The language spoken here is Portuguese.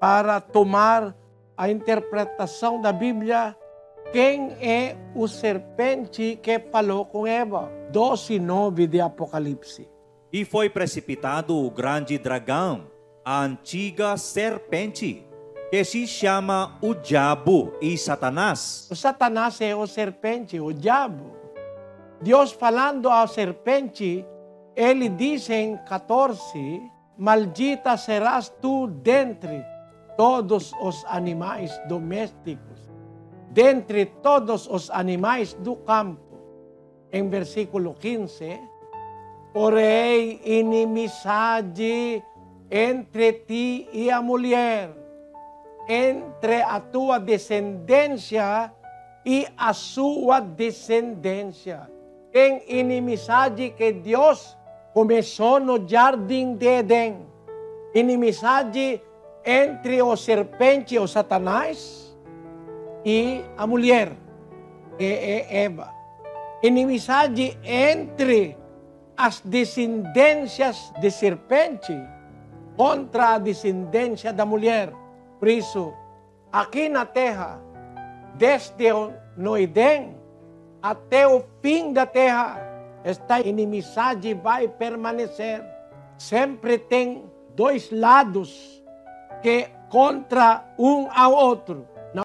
para tomar a interpretação da Bíblia, quem é o serpente que falou com Eva? 12:9 de Apocalipse. E foi precipitado o grande dragão, a antiga serpente, que se chama o Diabo e Satanás. O Satanás é o serpente, o diabo. Deus falando ao serpente, ele diz em 14, maldita serás tu dentre todos os animais domésticos, dentre todos os animais do campo. Em versículo 15, porém inimizade entre ti e a mulher, entre a tua descendência e a sua descendência. Tem inimizade que Deus começou no jardim de Edém. Inimizade entre o serpente, o Satanás, e a mulher, que é Eva. Inimizade entre as descendências de serpente contra a descendência da mulher. Por isso, aqui na terra, desde no Edém até o fim da terra, esta inimizade vai permanecer. Sempre tem dois lados que contra um ao outro.